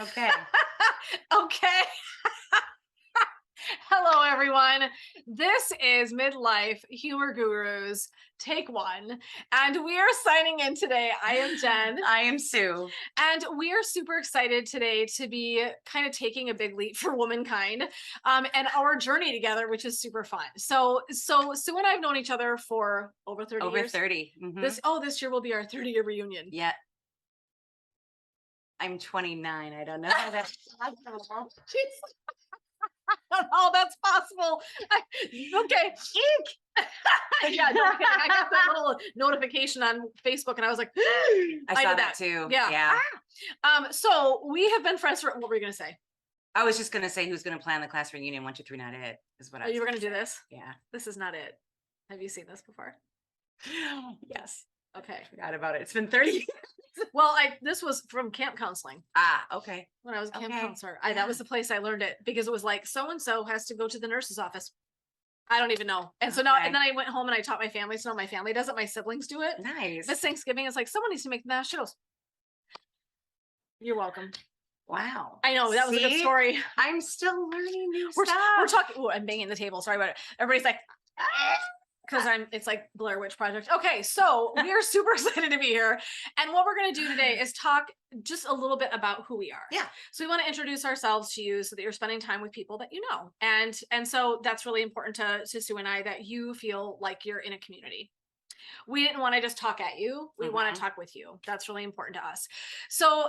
Okay. Okay. Hello, everyone. This is Midlife Humor Gurus, take one. And we are signing in today. I am Jen. I am Sue. And we are super excited today to be kind of taking a big leap for womankind and our journey together, which is super fun. So Sue and I have known each other for over 30 Over years. 30. Mm-hmm. This year will be our 30-year reunion. Yeah. I'm 29. I don't know how that's possible. Oh, that's possible. Okay. Eek. Yeah, no kidding. I got that little notification on Facebook and I was like, I saw that too. Yeah. So we have been friends for, what were you going to say? I was just going to say who's going to plan the class reunion. 1, 2, 3, not it is what I was you were going to do this? Yeah. This is not it. Have you seen this before? Yes. Okay. I forgot about it. It's been 30 years. Well, this was from camp counseling. Okay. When I was a camp counselor. That was the place I learned it because it was like, so-and-so has to go to the nurse's office. I don't even know. And so now, and then I went home and I taught my family. So now my family does it. My siblings do it. Nice. This Thanksgiving, it's like, someone needs to make the mashed potatoes. You're welcome. Wow. I know, that was a good story. I'm still learning new We're stuff. talking, oh, I'm banging the table. Sorry about it. Everybody's like, because it's like Blair Witch Project. Okay, so we are super excited to be here. And what we're going to do today is talk just a little bit about who we are. Yeah. So we want to introduce ourselves to you so that you're spending time with people that you know. And so that's really important to Sue and I, that you feel like you're in a community. We didn't want to just talk at you. We want to talk with you. That's really important to us. So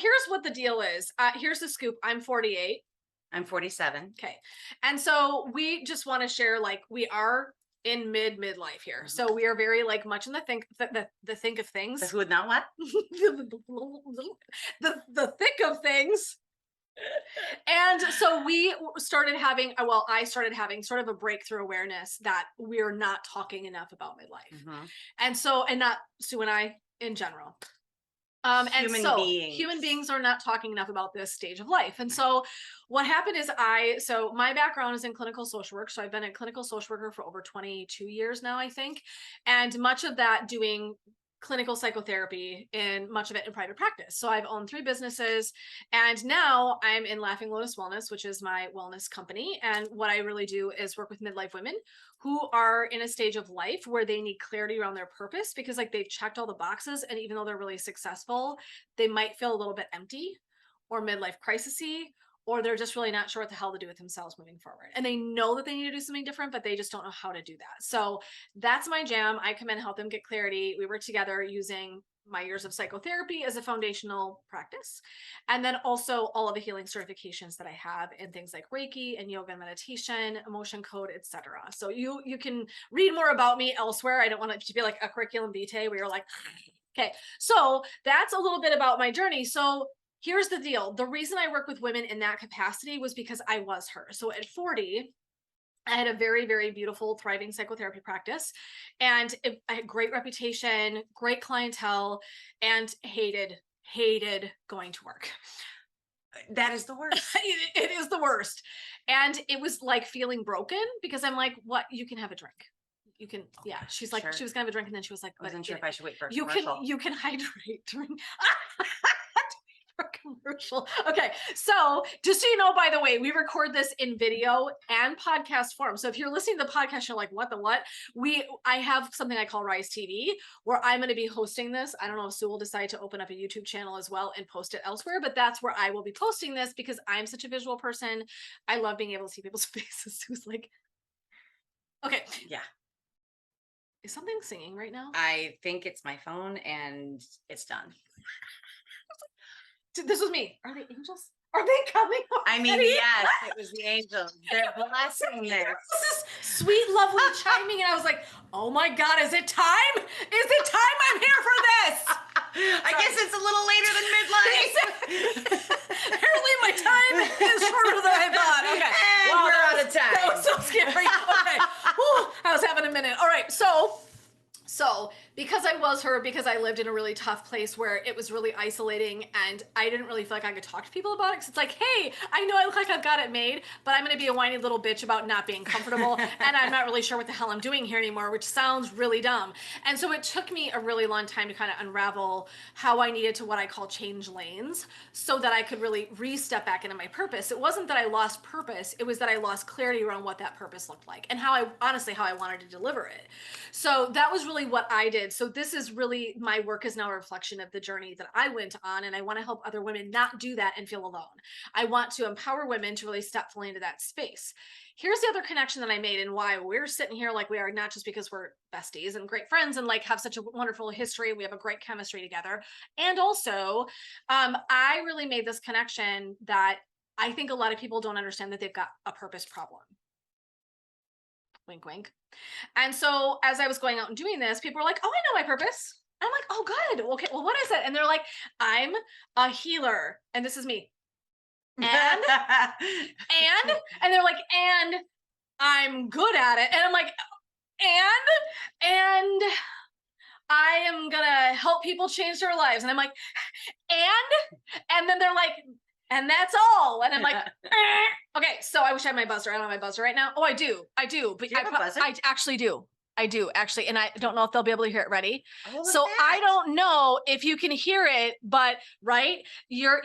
here's what the deal is. Here's the scoop. I'm 48. I'm 47. Okay. And so we just want to share, like, we are in midlife here. So we are very like much in the think of things. The who would not what? the thick of things. And so we started having, I started having sort of a breakthrough awareness that we're not talking enough about midlife. And not Sue and I in general. Human beings are not talking enough about this stage of life. And so what happened is my background is in clinical social work. So I've been a clinical social worker for over 22 years now, I think. And much of that doing clinical psychotherapy, and much of it in private practice. So I've owned 3 businesses, and now I'm in Laughing Lotus Wellness, which is my wellness company. And what I really do is work with midlife women who are in a stage of life where they need clarity around their purpose, because like they've checked all the boxes, and even though they're really successful, they might feel a little bit empty or midlife crisisy, or they're just really not sure what the hell to do with themselves moving forward. And they know that they need to do something different, but they just don't know how to do that. So that's my jam. I come in, help them get clarity. We work together using my years of psychotherapy as a foundational practice. And then also all of the healing certifications that I have in things like Reiki and yoga and meditation, emotion code, etc. So you can read more about me elsewhere. I don't want it to be like a curriculum vitae where you're like, okay. So that's a little bit about my journey. So here's the deal. The reason I work with women in that capacity was because I was her. So at 40, I had a very, very beautiful, thriving psychotherapy practice, and I had great reputation, great clientele, and hated going to work. That is the worst. It is the worst. And it was like feeling broken, because I'm like, what? You can have a drink. You can, yeah. She's like, she was gonna have a drink, and then she was like, I wasn't sure if I should wait for a commercial. You can hydrate during commercial. Okay, so just so you know, by the way, we record this in video and podcast form. So if you're listening to the podcast, you're like, what the what? I have something I call Rise TV, where I'm going to be hosting this. I don't know if Sue will decide to open up a YouTube channel as well and post it elsewhere, but that's where I will be posting this, because I'm such a visual person. I love being able to see people's faces. Who's like, okay, yeah. Is something singing right now? I think it's my phone, and it's done. This was me. Are they angels? Are they coming? I mean, yes, it was the angels. They're blessing this. This sweet, lovely chiming, and I was like, "Oh my God, is it time? Is it time? I'm here for this." I guess it's a little later than midlife. Apparently, my time is shorter than I thought. Okay, and we're out of time. That was so scary. Okay, whew, I was having a minute. All right, so Because I was hurt, because I lived in a really tough place where it was really isolating and I didn't really feel like I could talk to people about it. Cause it's like, hey, I know I look like I've got it made, but I'm going to be a whiny little bitch about not being comfortable. And I'm not really sure what the hell I'm doing here anymore, which sounds really dumb. And so it took me a really long time to kind of unravel how I needed to what I call change lanes so that I could really re-step back into my purpose. It wasn't that I lost purpose. It was that I lost clarity around what that purpose looked like and how I wanted to deliver it. So that was really what I did. So this is really, my work is now a reflection of the journey that I went on, and I want to help other women not do that and feel alone. I want to empower women to really step fully into that space. Here's the other connection that I made and why we're sitting here like we are, not just because we're besties and great friends and like have such a wonderful history. We have a great chemistry together. And also, I really made this connection that I think a lot of people don't understand that they've got a purpose problem. Wink, wink. And so as I was going out and doing this, people were like, oh, I know my purpose. I'm like, oh, good. Okay, well, what is it? And they're like, I'm a healer. And this is me. And they're like, and I'm good at it. And I'm like, and I am gonna help people change their lives. And I'm like, and then they're like, and that's all. And I'm like, okay, so I wish I had my buzzer. I don't have my buzzer right now. Oh, I do. But Do you have a buzzer? I actually do. I do actually. And I don't know if they'll be able to hear it. Ready? Oh, look So at that. I don't know if you can hear it, but right, your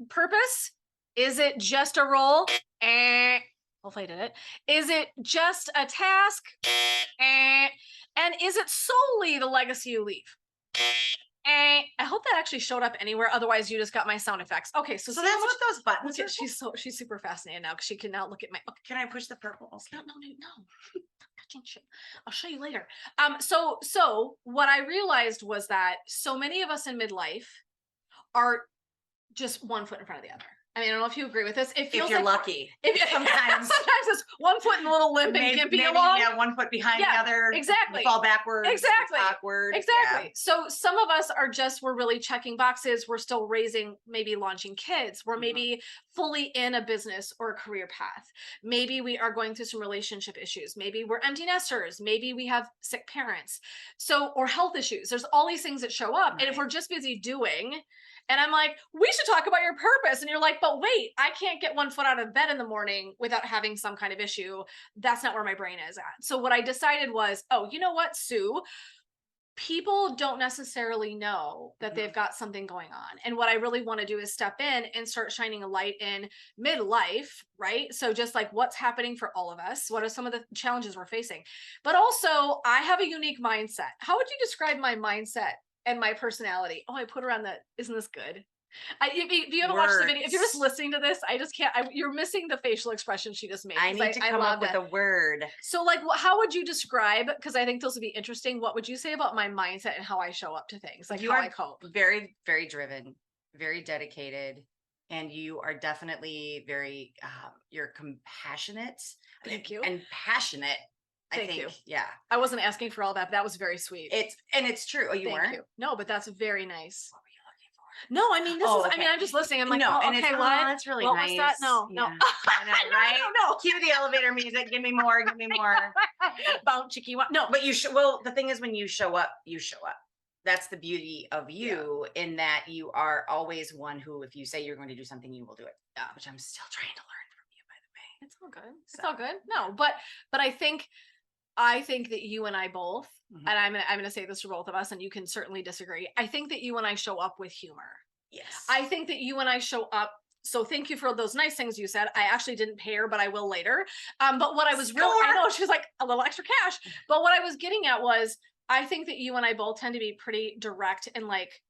purpose, is it just a role? Hopefully I did it. Is it just a task? And is it solely the legacy you leave? I hope that actually showed up anywhere. Otherwise, you just got my sound effects. Okay, so So that's what those buttons are. she's super fascinated now because she can now look at my. Okay. Can I push the purple? No. I'll show you later. So what I realized was that so many of us in midlife are just one foot in front of the other. I mean, I don't know if you agree with this. It feels If you're like lucky. sometimes it's 1 foot and a little limp and gimpy along. Yeah, 1 foot behind Yeah, the other. exactly. Fall backwards. Exactly. It's awkward. Exactly. Yeah. So some of us we're really checking boxes. We're still raising, maybe launching kids. We're maybe fully in a business or a career path. Maybe we are going through some relationship issues. Maybe we're empty nesters. Maybe we have sick parents. Or health issues. There's all these things that show up. Right. And if we're just busy doing, and I'm like, we should talk about your purpose. And you're like, but wait, I can't get 1 foot out of bed in the morning without having some kind of issue. That's not where my brain is at. So what I decided was, oh, you know what, Sue? People don't necessarily know that they've got something going on. And what I really want to do is step in and start shining a light in midlife, right? So just like what's happening for all of us, what are some of the challenges we're facing? But also, I have a unique mindset. How would you describe my mindset and my personality? Oh, I put her on the, isn't this good? If you haven't watched the video, if you're just listening to this, I just can't, you're missing the facial expression she just made. I need to come up with a word. So like, how would you describe, because I think those would be interesting, what would you say about my mindset and how I show up to things, like how I cope? Very, very driven, very dedicated. And you are definitely very, you're compassionate. Thank you. And passionate. Thank you. Yeah. I wasn't asking for all that, but that was very sweet. It's true. Oh, you Thank weren't? you. No, but that's very nice. What were you looking for? No, I mean, Okay. I'm just listening. I'm like, no, oh, and okay, it's, what? That's really What nice. was that? No. I know, right? No. Cue the elevator music. Give me more. Give me more. Bounce, chicky. No, But well, the thing is, when you show up, you show up. That's the beauty of you, in that you are always one who, if you say you're going to do something, you will do it. Yeah. Which I'm still trying to learn from you, by the way. it's all good. It's all good. No, but I think that you and I both, and I'm gonna say this for both of us, and you can certainly disagree. I think that you and I show up with humor. Yes. I think that you and I show up. So thank you for those nice things you said. I actually didn't pay her, but I will later. But what I was I know she's like a little extra cash. But what I was getting at was, I think that you and I both tend to be pretty direct and like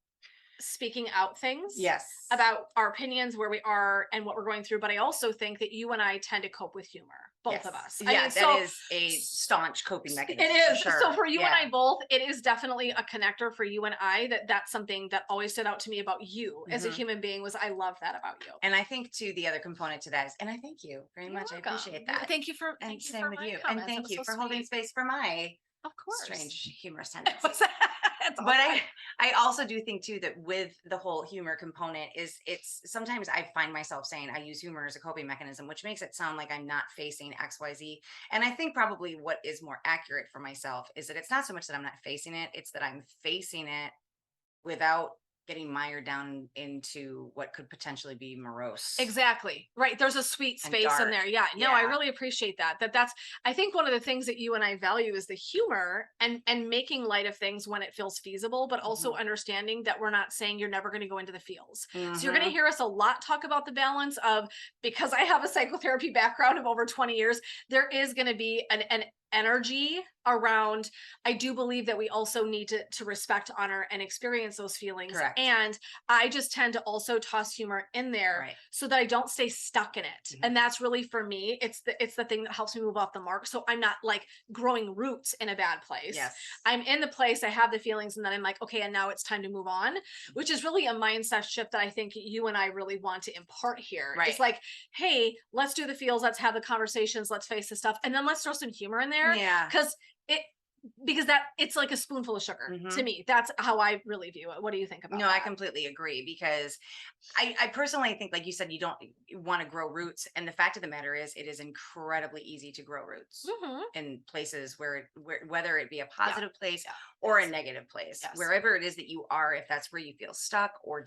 speaking out things. Yes. About our opinions, where we are and what we're going through. But I also think that you and I tend to cope with humor, both of us. Yeah, that is a staunch coping mechanism. It is. For sure. So for you and I both, it is definitely a connector for you and I, that's something that always stood out to me about you as a human being, was I love that about you. And I think too, the other component to that is, and I thank you very much. Welcome. I appreciate that. Thank you for, and same for with my you. comments. And thank you so for holding sweet. space for my Of course. strange humorous tendencies. It's all But fine. I also do think too that with the whole humor component is it's sometimes I find myself saying I use humor as a coping mechanism, which makes it sound like I'm not facing XYZ. And I think probably what is more accurate for myself is that it's not so much that I'm not facing it, it's that I'm facing it without getting mired down into what could potentially be morose Exactly. Right. There's a sweet and space in dark. there. Yeah. No, I Yeah. really appreciate that. That's I think one of the things that you and I value is the humor and making light of things when it feels feasible, but also Hmm. understanding that we're not saying you're never going to go into the feels. So you're going to Hmm. hear us a lot talk about the balance of, because I have a psychotherapy background of over 20 years, there is going to be an energy around. I do believe that we also need to respect, honor, and experience those feelings. Correct. And I just tend to also toss humor in there Right. so that I don't stay stuck in it. Mhm. And that's really for me, it's the thing that helps me move off the mark. So I'm not like growing roots in a bad place. Yes. I'm in the place, I have the feelings, and then I'm like, okay, and now it's time to move on, which is really a mindset shift that I think you and I really want to impart here. Right. It's like, hey, let's do the feels, let's have the conversations, let's face the stuff, and then let's throw some humor in there. Yeah. It because that it's like a spoonful of sugar to Hmm. me. That's how I really view it. What do you think about No, I that? completely agree because I personally think, like you said, you don't want to grow roots. And the fact of the matter is, it is incredibly easy to grow roots Hmm. in places where whether it be a Yeah. positive place Yeah. or a Yes. negative place, Yes. wherever it is that you are, if that's where you feel stuck or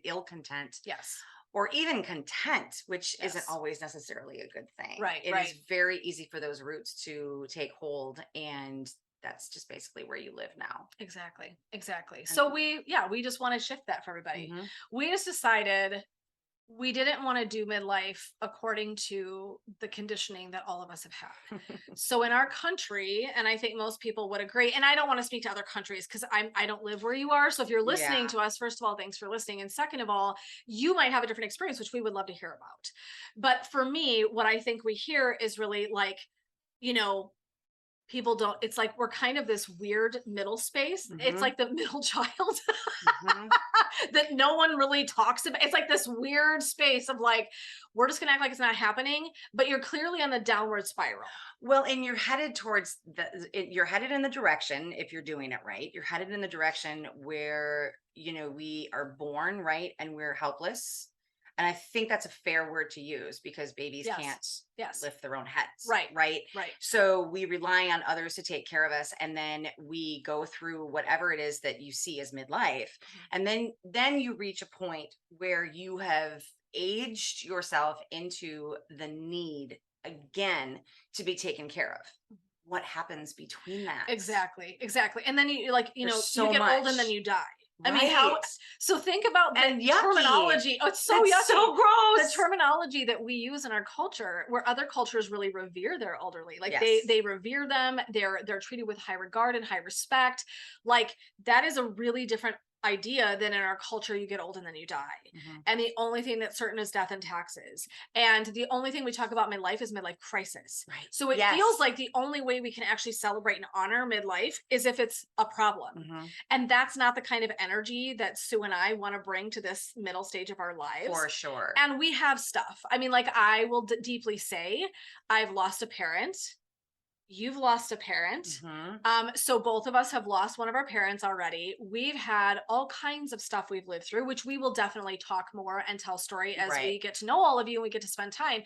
ill content Yes. or even content, which isn't Yes. always necessarily a good thing, Right. it is Right. very easy for those roots to take hold. And that's just basically where you live now. Exactly. Exactly. And So we just want to shift that for everybody. hmm We just decided we didn't want to do midlife according to the conditioning that all of us have had. So in our country, and I think most people would agree, and I don't want to speak to other countries because I don't live where you are. So if you're listening yeah. to us, first of all, thanks for listening. And second of all, you might have a different experience, which we would love to hear about. But for me, what I think we hear is really like, you know, people don't, it's like we're kind of this weird middle space. It's Hmm. like the middle child Hmm. that no one really talks about. It's like this weird space of like, we're just gonna act like it's not happening, but you're clearly on the downward spiral. Well, and you're headed towards you're headed in the direction, if you're doing it right, you're headed in the direction where, we are born, right? And we're helpless. And I think that's a fair word to use because babies Yes. can't Yes. lift their own heads, Right. right? Right. So we rely on others to take care of us. And then we go through whatever it is that you see as midlife. Mhm. And then you reach a point where you have aged yourself into the need again to be taken care of. What happens between that? Exactly. Exactly. And then you like, There's you so get old and then much. you die. I mean, how, Right. so think about the And yucky. terminology. Oh, it's so It's yucky. so The gross. terminology that we use in our culture, where other cultures really revere their elderly, like Yes. they revere them, they're treated with high regard and high respect. Like that is a really different idea than in our culture you get old and then you die, Mhm. and the only thing that's certain is death and taxes, and the only thing we talk about midlife is midlife crisis. Right. So it feels Yes. like the only way we can actually celebrate and honor midlife is if it's a problem, Mhm. and that's not the kind of energy that Sue and I want to bring to this middle stage of our lives. For sure. And we have stuff. I mean, like, I will deeply say, I've lost a parent. You've lost a parent. Mhm. So both of us have lost one of our parents already. We've had all kinds of stuff we've lived through, which we will definitely talk more and tell story as Right. we get to know all of you and we get to spend time.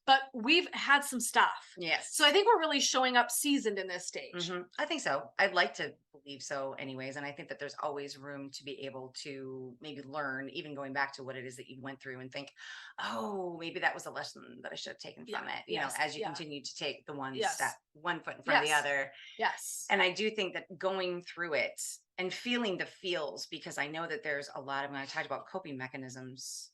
But we've had some stuff. Yes. So I think we're really showing up seasoned in this stage. I think so. I'd like to believe so, anyways. And I think that there's always room to be able to maybe learn, even going back to what it is that you went through and think, oh, maybe that was a lesson that I should have taken Yeah. from it, Yes. as you Yeah. continue to take the one step, Yes. one foot in front of the Yes. other. Yes. And I do think that going through it and feeling the feels, because I know that there's a lot of, when I talked about coping mechanisms,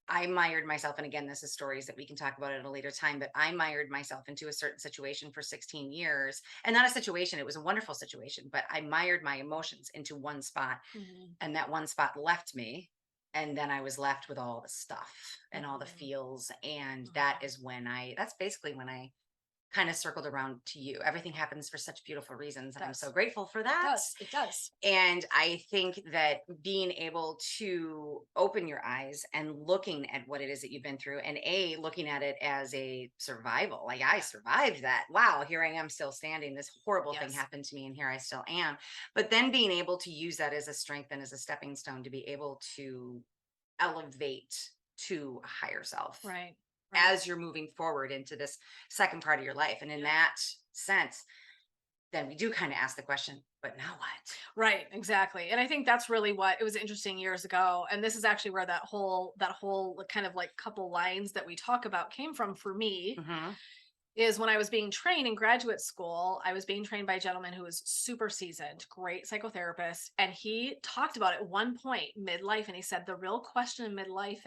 I mired myself, and again, this is stories that we can talk about at a later time, but I mired myself into a certain situation for 16 years. And not a situation, it was a wonderful situation, but I mired my emotions into one spot, Mhm. and that one spot left me. And then I was left with all the stuff and all the Mhm. feels. And that Mhm. is when that's basically when I kind of circled around to you. Everything happens for such beautiful reasons. And I'm does. so grateful for It that. does. It does. And I think that being able to open your eyes and looking at what it is that you've been through, and looking at it as a survival, like I survived that. Wow, here I am still standing. This horrible thing Yes. happened to me, and here I still am. But then being able to use that as a strength and as a stepping stone to be able to elevate to a higher self Right. as you're moving forward into this second part of your life. And in that sense, then we do kind of ask the question, but now what? Right, exactly. And I think that's really what it was interesting years ago. And this is actually where that whole kind of like couple lines that we talk about came from for me. Mhm. Is when I was being trained in graduate school, I was being trained by a gentleman who was super seasoned, great psychotherapist. And he talked about at one point midlife, and he said, the real question in midlife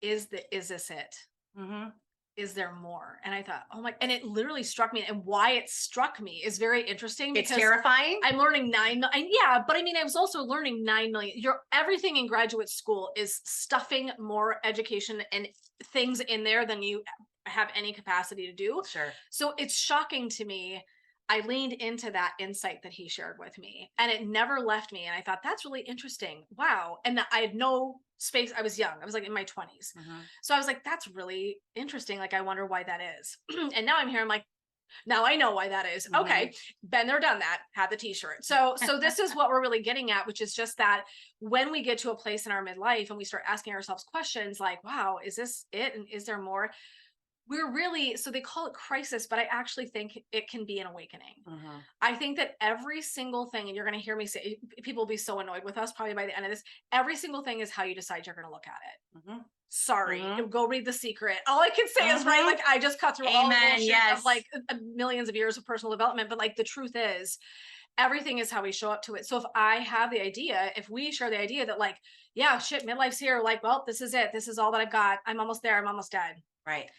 is this it? Mhm. Is there more? And I thought, oh my, and it literally struck me. And why it struck me is very interesting It's because terrifying. I'm learning yeah, but I mean, I was also learning 9 million. Everything in graduate school is stuffing more education and things in there than you have any capacity to do. Sure. So it's shocking to me. I leaned into that insight that he shared with me, and it never left me. And I thought, that's really interesting. Wow. And I had no space. I was young. I was like in my 20s. Mhm. So I was like, that's really interesting. Like, I wonder why that is. And now I'm here. I'm like, now I know why that is. Mhm. Okay. Been there, done that, had the t-shirt. So this is what we're really getting at, which is just that when we get to a place in our midlife and we start asking ourselves questions like, wow, is this it? And is there more? We're really, so they call it crisis, but I actually think it can be an awakening. Mhm. I think that every single thing, and you're going to hear me say, people will be so annoyed with us probably by the end of this, every single thing is how you decide you're going to look at it. Mhm. Sorry, Mhm. go read The Secret. All I can say is, right, Mhm. like I just cut through all the Amen. bullshit Yes. of like millions of years of personal development, but like the truth is, everything is how we show up to it. So if I have the idea, if we share the idea that like, yeah, shit, midlife's here, like, well, this is it. This is all that I've got. I'm almost there. I'm almost dead. Right.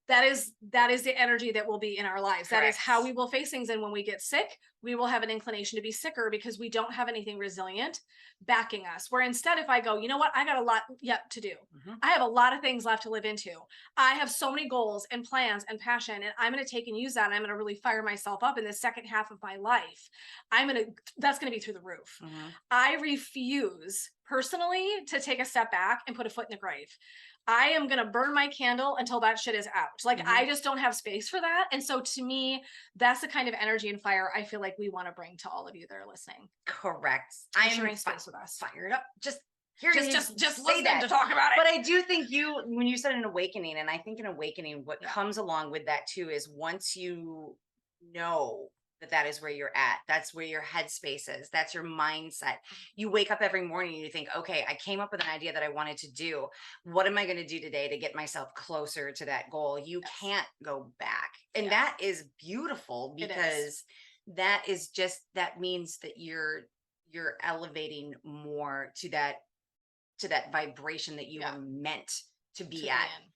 That is the energy that will be in our lives. That is Correct. how we will face things. And when we get sick, we will have an inclination to be sicker because we don't have anything resilient backing us. Where instead, if I go, you know what, I got a lot yet to do. Mhm. I have a lot of things left to live into. I have so many goals and plans and passion, and I'm going to take and use that. And I'm going to really fire myself up in the second half of my life. That's going to be through the roof. Mhm. I refuse personally to take a step back and put a foot in the grave. I am going to burn my candle until that shit is out. Like, Mhm. I just don't have space for that. And so to me, that's the kind of energy and fire I feel like we want to bring to all of you that are listening. Correct. I'm I'm sharing space with us. fired up. Just hearing you Just say listening that. to talk about it. But I do think when you said an awakening, and I think an awakening, what Yeah. comes along with that too is once you know that is where you're at, that's where your headspace is, that's your mindset. You wake up every morning and you think, okay, I came up with an idea that I wanted to do. What am I going to do today to get myself closer to that goal? You Yes. can't go back. And Yeah. that is beautiful It is. because that is just, that means that you're elevating more to that vibration that you Yeah. were meant to To be be at. in.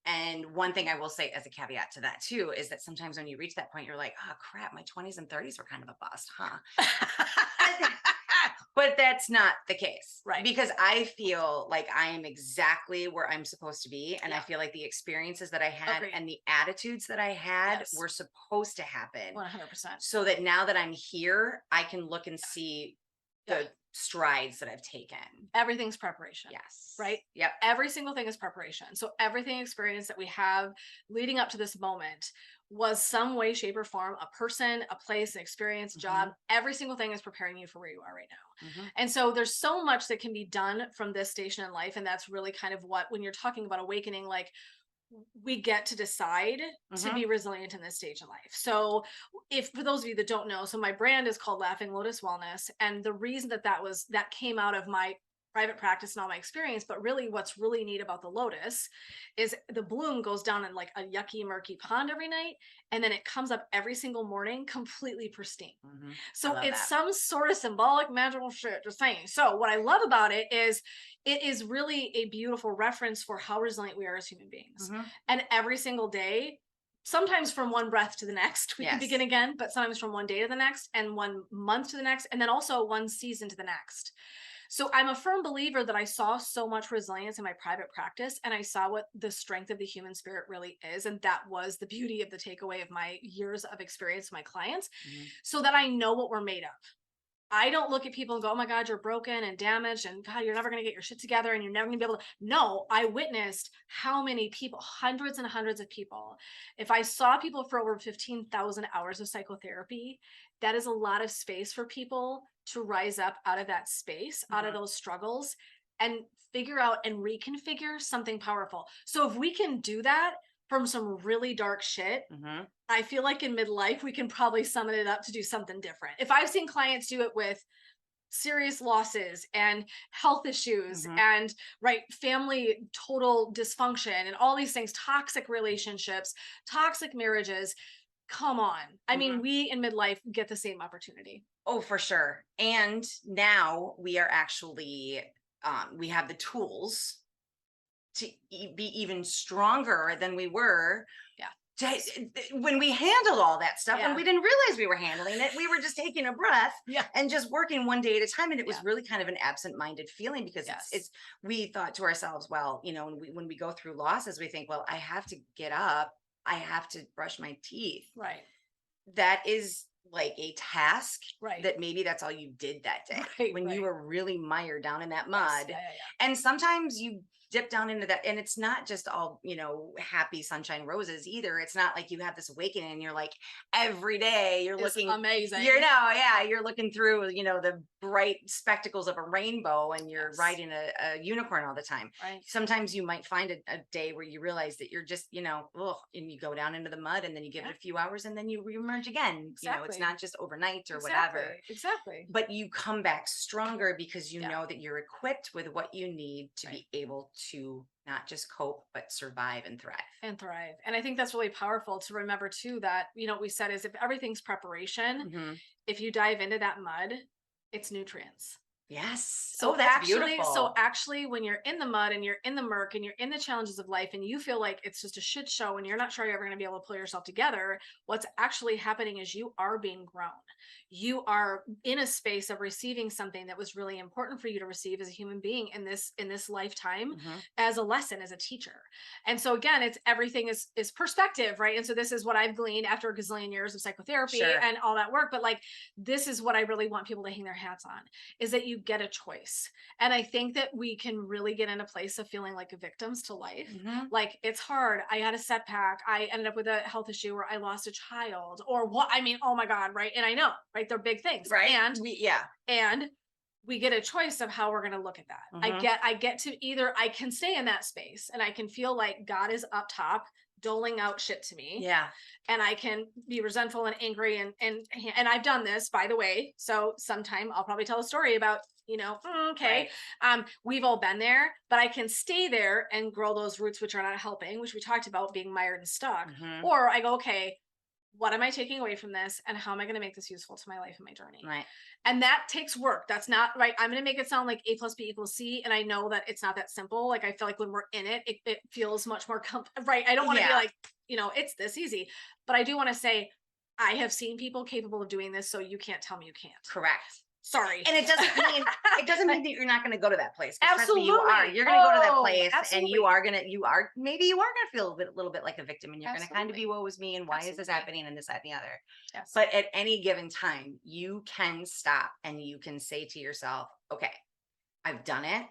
And one thing I will say as a caveat to that too is that sometimes when you reach that point, you're like, oh crap, my 20s and 30s were kind of a bust, huh? But that's not the case. Right. Because I feel like I am exactly where I'm supposed to be. And I Yeah. feel like the experiences that I had Agreed. and the attitudes that I had Yes. were supposed to happen. 100%. So that now that I'm here, I can look and see Yeah. the strides that I've taken. Everything's preparation. Yes. Right? Yep. Every single thing is preparation. So everything experience that we have leading up to this moment was some way, shape, or form, a person, a place, an experience, job. Every single thing is preparing you for where you are right now. Mhm. And so there's so much that can be done from this station in life. And that's really kind of what, when you're talking about awakening, like, we get to decide to be resilient in this stage in life. So if, for those of you that don't know, so my brand is called Laughing Lotus Wellness. And the reason that came out of my private practice and all my experience, but really what's really neat about the lotus is the bloom goes down in like a yucky, murky pond every night. And then it comes up every single morning completely pristine. So it's some sort of symbolic magical shit, just saying. So what I love about it is really a beautiful reference for how resilient we are as human beings. And every single day, sometimes from one breath to the next, we can begin again, but sometimes from one day to the next and 1 month to the next, and then also one season to the next. So I'm a firm believer that I saw so much resilience in my private practice, and I saw what the strength of the human spirit really is. And that was the beauty of the takeaway of my years of experience with my clients, Mhm. so that I know what we're made of. I don't look at people and go, oh my God, you're broken and damaged, and God, you're never going to get your shit together, and you're never going to be able to. No, I witnessed how many people, hundreds and hundreds of people. If I saw people for over 15,000 hours of psychotherapy, that is a lot of space for people to rise up out of that space, out of Mhm. those struggles, and figure out and reconfigure something powerful. So if we can do that from some really dark shit, Mhm. I feel like in midlife, we can probably summon it up to do something different. If I've seen clients do it with serious losses and health issues Mhm. and right family total dysfunction and all these things, toxic relationships, toxic marriages, come on. I mean, Mhm. we in midlife get the same opportunity. Oh, for sure. And now we are actually, we have the tools to be even stronger than we were Yeah. when we handled all that stuff, when Yeah. we didn't realize we were handling it. We were just taking a breath Yeah. and just working one day at a time. And it Yeah. was really kind of an absent-minded feeling, because Yes. we thought to ourselves, well, when we go through losses, we think, well, I have to get up, I have to brush my teeth. Right. That is like a task Right. that maybe that's all you did that day, Right. when you Right. were really mired down in that Yes. mud. Yeah. Yeah. Yeah. And sometimes you dip down into that, and it's not just all, happy sunshine roses either. It's not like you have this awakening and you're like, every day you're It's looking, amazing. yeah, you're looking through, the bright spectacles of a rainbow, and you're Yes. riding a unicorn all the time. Right. Sometimes you might find a day where you realize that you're just, ugh, and you go down into the mud, and then you give Yeah. it a few hours, and then you reemerge again. It's Exactly. not just overnight or Exactly. whatever, Exactly. but you come back stronger because you Yeah. know that you're equipped with what you need to Right. be able to not just cope, but survive and thrive. And thrive. And I think that's really powerful to remember too, that, what we said is if everything's preparation, Mhm. if you dive into that mud, it's nutrients. Yes. So Oh, that's beautiful. actually, when you're in the mud and you're in the murk and you're in the challenges of life and you feel like it's just a shit show and you're not sure you're ever going to be able to pull yourself together, what's actually happening is you are being grown. You are in a space of receiving something that was really important for you to receive as a human being in this lifetime, Mhm. as a lesson, as a teacher. And so again, it's everything is perspective, right? And so this is what I've gleaned after a gazillion years of psychotherapy Sure. and all that work. But like, this is what I really want people to hang their hats on, is that you get a choice. And I think that we can really get in a place of feeling like victims to life. Mhm. Like, it's hard. I had a setback. I ended up with a health issue, or I lost a child, or what? I mean, oh my God, right? And I know, right? They're big things. Right? Yeah. And we get a choice of how we're going to look at that. Mhm. I get to either, I can stay in that space and I can feel like God is up top doling out shit to me, Yeah. and I can be resentful and angry, and I've done this, by the way. So sometime I'll probably tell a story about, okay, Right. we've all been there, but I can stay there and grow those roots, which are not helping, which we talked about, being mired and stuck. Mhm. Or I go, okay, what am I taking away from this, and how am I going to make this useful to my life and my journey? Right. And that takes work. That's not right. I'm going to make it sound like A plus B equals C. And I know that it's not that simple. Like, I feel like when we're in it, it feels much more right. I don't want to be Yeah. like, it's this easy, but I do want to say, I have seen people capable of doing this. So you can't tell me you can't. Correct. Sorry. And it doesn't mean that you're not going to go to that place. 'Cause trust me, you are. Absolutely. You're going to go to that Oh, place, and absolutely. maybe you are going to feel a little bit like a victim, and you're going to kind of Absolutely. be, woe is me, and why is this Absolutely. happening, and this, that, and the other. Yes. But at any given time, you can stop and you can say to yourself, okay, I've done it.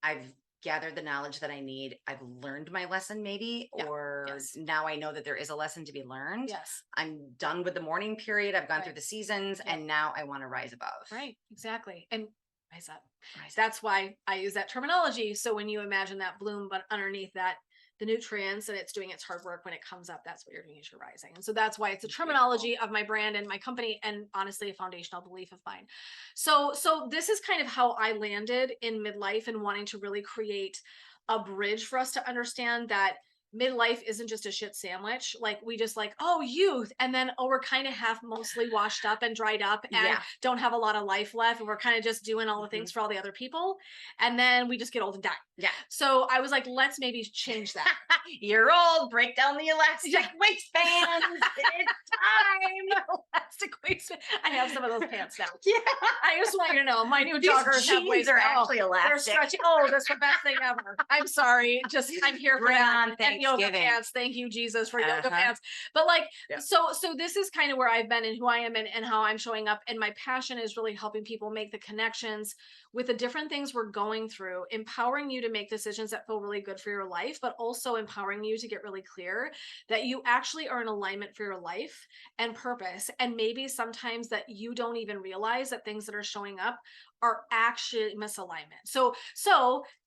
I've gathered the knowledge that I need. I've learned my lesson, maybe, Yeah. or Yes. now I know that there is a lesson to be learned. Yes. I'm done with the mourning period. I've gone Right. through the seasons, Yep. and now I want to rise above. Right. Exactly. And rise up. Rise up. That's why I use that terminology. So when you imagine that bloom, but underneath that, the nutrients, and it's doing its hard work, when it comes up, that's what you're doing, is you're rising. And so that's why it's a Beautiful. terminology of my brand and my company, and honestly, a foundational belief of mine. So this is kind of how I landed in midlife and wanting to really create a bridge for us to understand that midlife isn't just a shit sandwich. Like we just like, oh, youth. And then, oh, we're kind of half mostly washed up and dried up and Yeah. don't have a lot of life left. And we're kind of just doing all the things for all the other people. And then we just get old and die. Yeah. So I was like, let's maybe change that. You're old, break down the elastic Yeah. waistbands. It's time. Elastic waistband. I have some of those pants now. Yeah. I just want you to know my new These joggers have jeans waist. are Oh, actually they're elastic. stretchy. Oh, that's the best thing ever. I'm sorry. Just I'm here for Bring that. on And yoga Thanksgiving. pants. Thank you, Jesus, for yoga Uh-huh. pants. But like, Yeah. so this is kind of where I've been and who I am and how I'm showing up. And my passion is really helping people make the connections with the different things we're going through, empowering you to make decisions that feel really good for your life, but also empowering you to get really clear that you actually are in alignment for your life and purpose. And maybe sometimes that you don't even realize that things that are showing up are actually misalignment.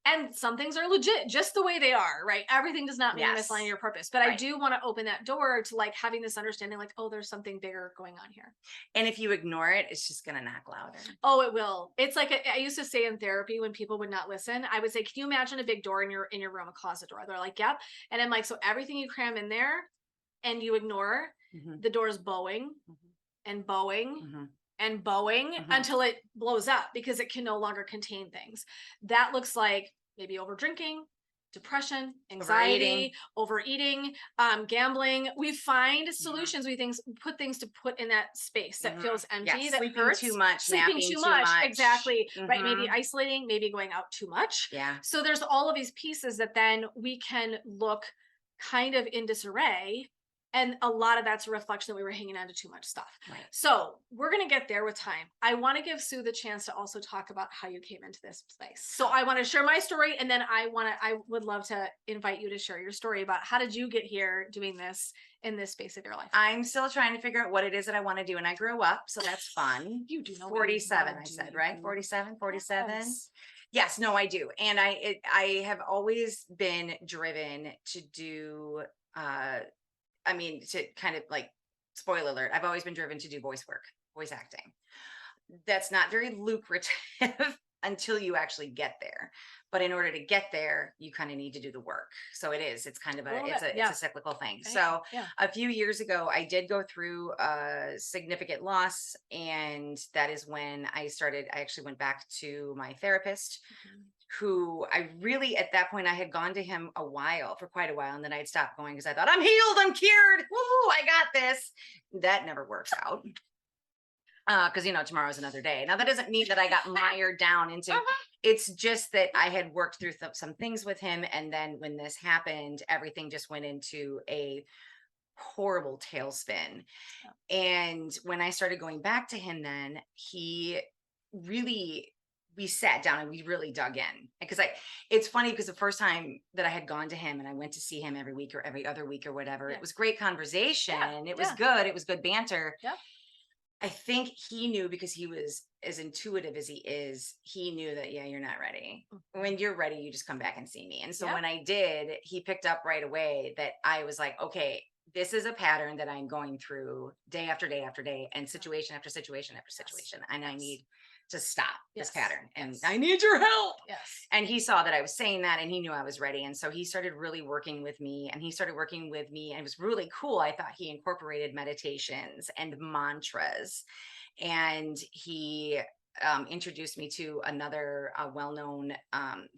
And some things are legit just the way they are, right? Everything does not mean Yes. misaligning your purpose, but I Right. do want to open that door to like having this understanding, like, oh, there's something bigger going on here. And if you ignore it, it's just going to knock louder. Oh, it will. It's like I used to say in therapy when people would not listen, I would say, can you imagine a big door in your room, a closet door? They're like, yep. And I'm like, so everything you cram in there and you ignore, the door is bowing and bowing and bowing until it blows up because it can no longer contain things. That looks like maybe over drinking, depression, anxiety, overeating, gambling. We find solutions. We put things to put in that space that feels empty, Yes. that Sleeping hurts. too much, Sleeping napping too much. much. Exactly. Right. Maybe isolating, maybe going out too much. Yeah. So there's all of these pieces that then we can look kind of in disarray. And a lot of that's a reflection that we were hanging on to too much stuff. Right. So we're going to get there with time. I want to give Sue the chance to also talk about how you came into this place. So I want to share my story. And then I would love to invite you to share your story about how did you get here doing this in this space of your life? I'm still trying to figure out what it is that I want to do. And I grew up, so that's fun. You do know 47, I said, right? 47. Yes, no, I do. And I have always been driven to do, to kind of like, spoiler alert, I've always been driven to do voice work, voice acting. That's not very lucrative until you actually get there. But in order to get there, you kind of need to do the work. So it's kind of it's a cyclical thing. So a few years ago, I did go through a significant loss. And that is when I actually went back to my therapist, who I really, at that point, I had gone to him for quite a while. And then I'd stopped going because I thought, I'm healed, I'm cured. Woo, I got this. That never works out. Because, tomorrow's another day. Now, that doesn't mean that I got mired down into, it's just that I had worked through some things with him. And then when this happened, everything just went into a horrible tailspin. And when I started going back to him, then we sat down and we really dug in, because it's funny because the first time that I had gone to him and I went to see him every week or every other week or whatever, it was great conversation. It was good. It was good banter. Yeah. I think he knew, because he was as intuitive as he is, he knew that, you're not ready. When you're ready, you just come back and see me. And so when I did, he picked up right away that I was like, okay, this is a pattern that I'm going through day after day after day, and situation after situation after situation. And I need to stop this pattern, and I need your help. Yes. And he saw that I was saying that, and he knew I was ready. And so he started really working with me, and it was really cool. I thought he incorporated meditations and mantras, and he introduced me to another well-known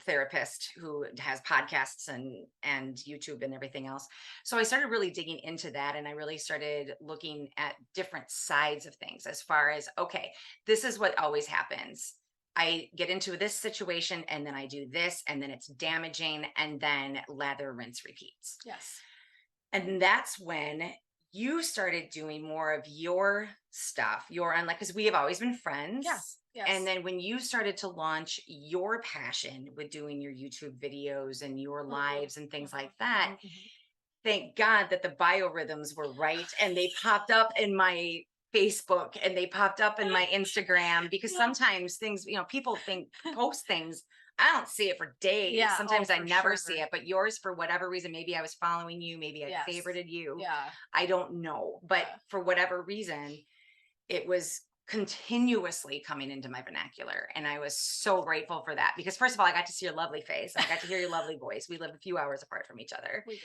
therapist who has podcasts and YouTube and everything else. So I started really digging into that, and I really started looking at different sides of things, as far as, okay, this is what always happens. I get into this situation and then I do this, and then it's damaging, and then lather, rinse, repeats. Yes. And that's when you started doing more of your stuff, because we have always been friends. Yes. Yes. And then when you started to launch your passion with doing your YouTube videos and your lives and things like that, thank God that the biorhythms were right, and they popped up in my Facebook and they popped up in my Instagram, because sometimes things, people post things, I don't see it for days. Yeah, sometimes I never see it, but yours, for whatever reason, maybe I was following you, maybe I favorited you. Yeah. I don't know. But for whatever reason, it was continuously coming into my vernacular. And I was so grateful for that because, first of all, I got to see your lovely face and I got to hear your lovely voice. We live a few hours apart from each other. We do.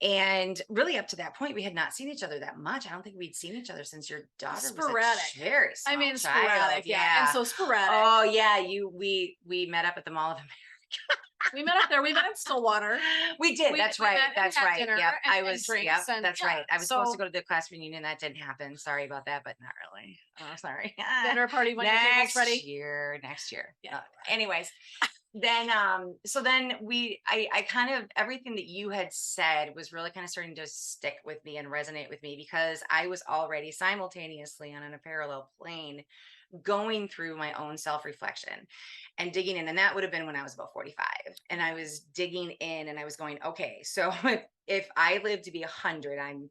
And really, up to that point, we had not seen each other that much. I don't think we'd seen each other since your daughter was Sporadic. a very I small mean, child. sporadic. Yeah. And so sporadic. Oh yeah, we met up at the Mall of America. We met up there. We met in Stillwater. We did. We- That's we right. met and That's had right. dinner Yep. and- I and was. drinks Yep. and- That's yeah. right. I was supposed to So- go to the class reunion. That didn't happen. Sorry about that, but not really. Oh, sorry. Dinner party when your table's Next ready. year. Next year. Yeah. Anyways, then so then I kind of, everything that you had said was really kind of starting to stick with me and resonate with me because I was already simultaneously on a parallel plane going through my own self-reflection and digging in. And that would have been when I was about 45. And I was digging in and I was going, okay, so if I live to be 100, I'm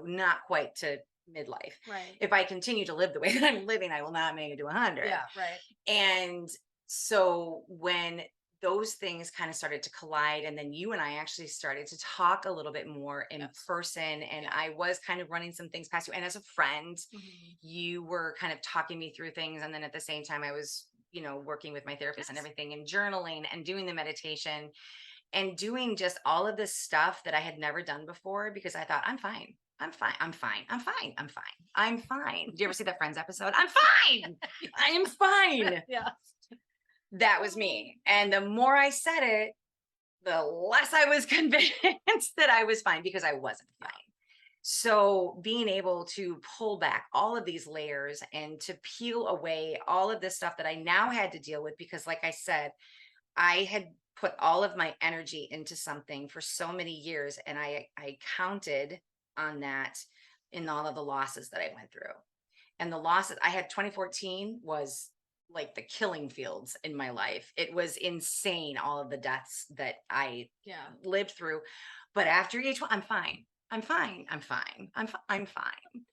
not quite to midlife. Right. If I continue to live the way that I'm living, I will not make it to 100. Yeah. Right. And so when those things kind of started to collide, and then you and I actually started to talk a little bit more in person, and I was kind of running some things past you. And as a friend, you were kind of talking me through things. And then at the same time, I was, working with my therapist and everything and journaling and doing the meditation and doing just all of this stuff that I had never done before because I thought, I'm fine. I'm fine. I'm fine. I'm fine. I'm fine. I'm fine. Do you ever see that Friends episode? I'm fine. I am fine. Yeah. That was me. And the more I said it, the less I was convinced that I was fine because I wasn't fine. So being able to pull back all of these layers and to peel away all of this stuff that I now had to deal with, because like I said, I had put all of my energy into something for so many years. And I counted on that in all of the losses that I went through. And the losses I had, 2014 was like the killing fields in my life. It was insane, all of the deaths that I lived through. But after each one, I'm fine. I'm fine. I'm fine. I'm fine.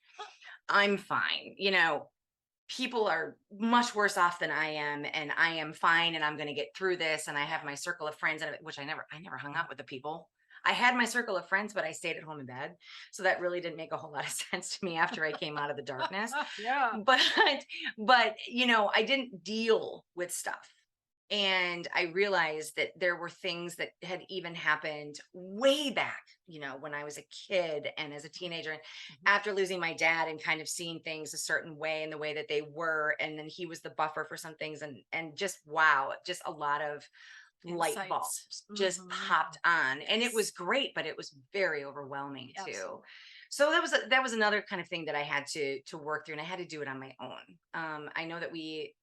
I'm fine. People are much worse off than I am, and I am fine, and I'm going to get through this. And I have my circle of friends, which I never hung out with the people. I had my circle of friends, but I stayed at home in bed. So that really didn't make a whole lot of sense to me after I came out of the darkness. Yeah. But, I didn't deal with stuff. And I realized that there were things that had even happened way back, when I was a kid and as a teenager, and after losing my dad and kind of seeing things a certain way and the way that they were. And then he was the buffer for some things, and just, wow, just a lot of light bulbs just popped on. And it was great, but it was very overwhelming too. Absolutely. So that was another kind of thing that I had to work through, and I had to do it on my own. I know that we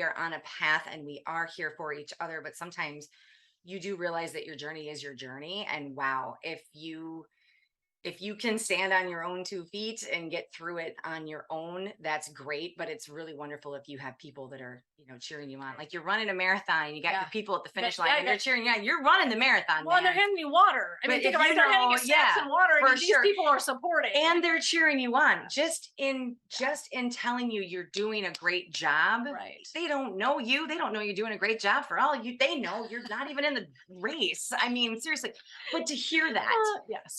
are on a path and we are here for each other, but sometimes you do realize that your journey is your journey. And wow, if you can stand on your own 2 feet and get through it on your own, that's great. But it's really wonderful if you have people that are, cheering you on. Like you're running a marathon, you got the people at the finish line and they're cheering you on. You're running the marathon. Well, and they're handing you water. I mean, think about it, they're handing you snacks and water. I mean, these people are supporting. And they're cheering you on. Just in telling you you're doing a great job. Right. They don't know you. They don't know you're doing a great job. For all you, they know you're not even in the race. I mean, seriously. But to hear that,